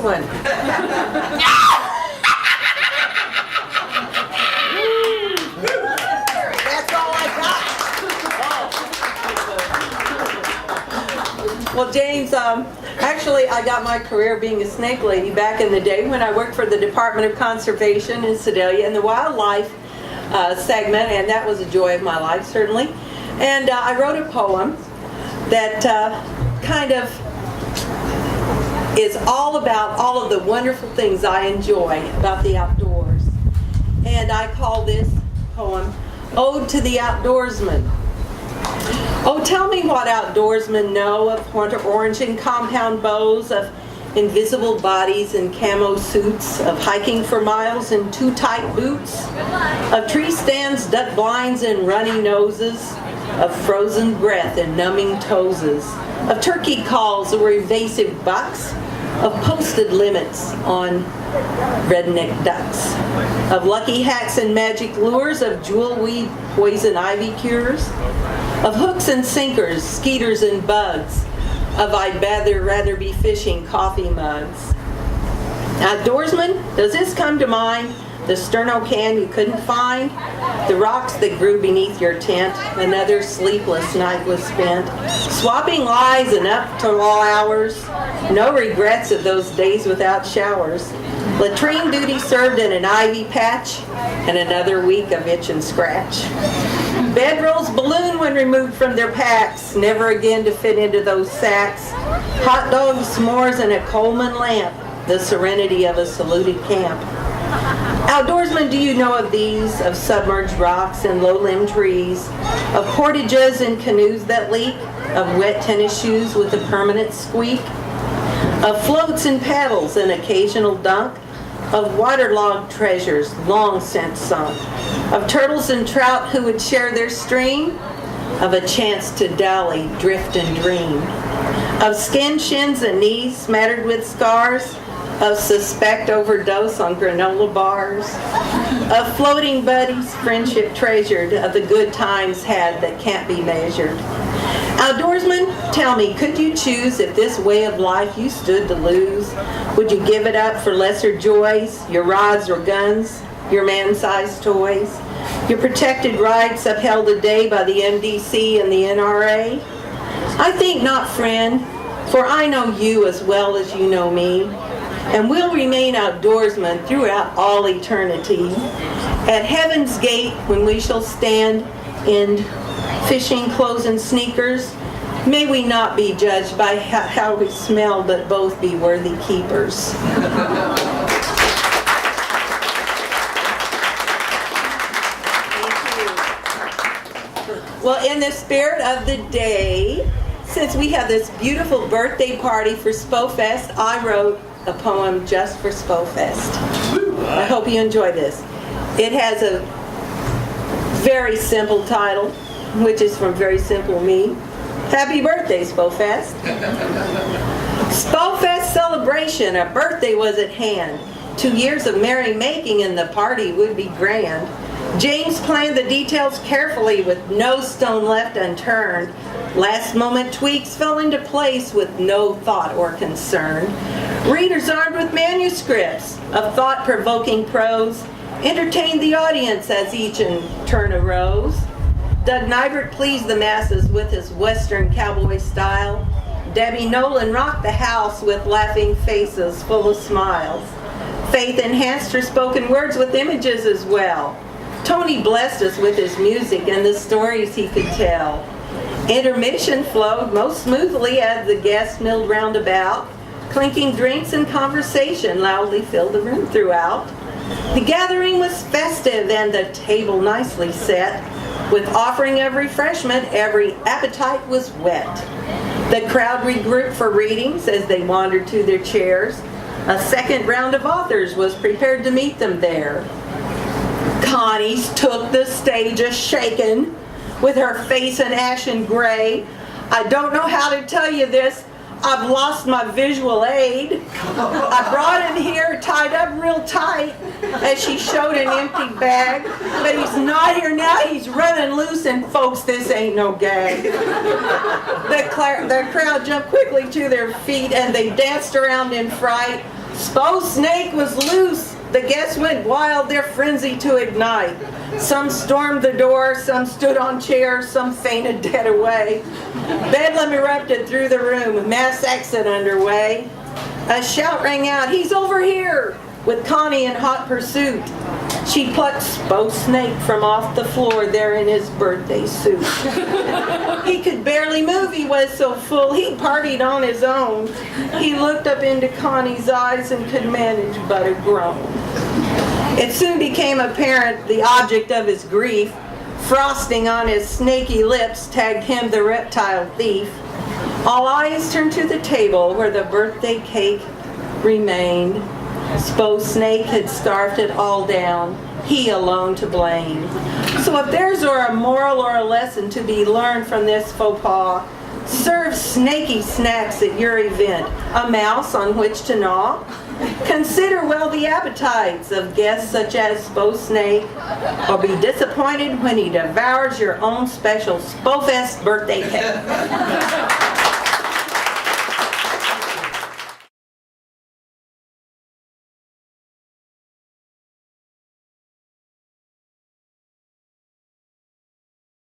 one. That's all I got. Well, James, actually, I got my career being a snake lady back in the day when I worked for the Department of Conservation in Sedalia in the wildlife segment, and that was a joy of my life, certainly. And I wrote a poem that kind of is all about all of the wonderful things I enjoy about the outdoors. And I call this poem Ode to the Outdoorsman. Oh, tell me what outdoorsmen know of winter orange and compound bows, of invisible bodies in camo suits, of hiking for miles in too tight boots, of tree stands, duck blinds, and runny noses, of frozen breath and numbing toeses, of turkey calls or evasive bucks, of posted limits on redneck ducks, of lucky hacks and magic lures, of jewelweed poison ivy cures, of hooks and sinkers, skeeters and bugs, of I'd rather be fishing coffee mugs. Outdoorsman, does this come to mind? The sterno can you couldn't find? The rocks that grew beneath your tent? Another sleepless night was spent, swapping lies and up to all hours. No regrets of those days without showers. Latrine duty served in an ivy patch, and another week of itch and scratch. Bedrolls balloon when removed from their packs, never again to fit into those sacks. Hot dogs, s'mores, and a Coleman lamp, the serenity of a saluted camp. Outdoorsmen, do you know of these? Of submerged rocks and low-limbed trees, of portages and canoes that leak, of wet tennis shoes with a permanent squeak, of floats and paddles and occasional dunk, of waterlogged treasures long since sunk, of turtles and trout who would share their stream, of a chance to dally, drift and dream, of skinned shins and knees smattered with scars, of suspect overdose on granola bars, of floating buddies, friendship treasured, of the good times had that can't be measured. Outdoorsman, tell me, could you choose if this way of life you stood to lose? Would you give it up for lesser joys, your rods or guns, your man-sized toys, your protected rights upheld a day by the MDC and the NRA? I think not, friend, for I know you as well as you know me, and we'll remain outdoorsmen throughout all eternity. At heaven's gate, when we shall stand in fishing clothes and sneakers, may we not be judged by how we smell, but both be worthy keepers. Well, in the spirit of the day, since we have this beautiful birthday party for Spofest, I wrote a poem just for Spofest. I hope you enjoy this. It has a very simple title, which is from Very Simple Me. Happy birthday, Spofest. Spofest celebration, a birthday was at hand. 2 years of merrymaking and the party would be grand. James planned the details carefully with no stone left unturned. Last moment tweaks fell into place with no thought or concern. Readers armed with manuscripts of thought-provoking prose entertained the audience as each in turn arose. Doug Nybert pleased the masses with his Western cowboy style. Debbie Nolan rocked the house with laughing faces full of smiles. Faith enhanced her spoken words with images as well. Tony blessed us with his music and the stories he could tell. Intermission flowed most smoothly as the guests milled round about. Clinking drinks and conversation loudly filled the room throughout. The gathering was festive and the table nicely set. With offering of refreshment, every appetite was whet. The crowd regrouped for readings as they wandered to their chairs. A second round of authors was prepared to meet them there. Connie took the stage a-shaken, with her face an ashen gray. I don't know how to tell you this. I've lost my visual aid. I brought him here tied up real tight as she showed an empty bag. But he's not here now. He's running loose, and folks, this ain't no gag. The crowd jumped quickly to their feet, and they danced around in fright. Spo Snake was loose. The guests went wild, their frenzy to ignite. Some stormed the door, some stood on chairs, some fainted dead away. Bedlam erupted through the room, mass exit underway. A shout rang out, "He's over here!" with Connie in hot pursuit. She plucked Spo Snake from off the floor there in his birthday suit. He could barely move, he was so full, he partied on his own. He looked up into Connie's eyes and could manage but a groan. It soon became apparent the object of his grief. Frosting on his snaky lips tagged him the reptile thief. All eyes turned to the table where the birthday cake remained. Spo Snake had scarfed it all down, he alone to blame. So if there's a moral or a lesson to be learned from this faux pas, serve snaky snacks at your event, a mouse on which to gnaw. Consider well the appetites of guests such as Spo Snake, or be disappointed when he devours your own special Spofest birthday cake.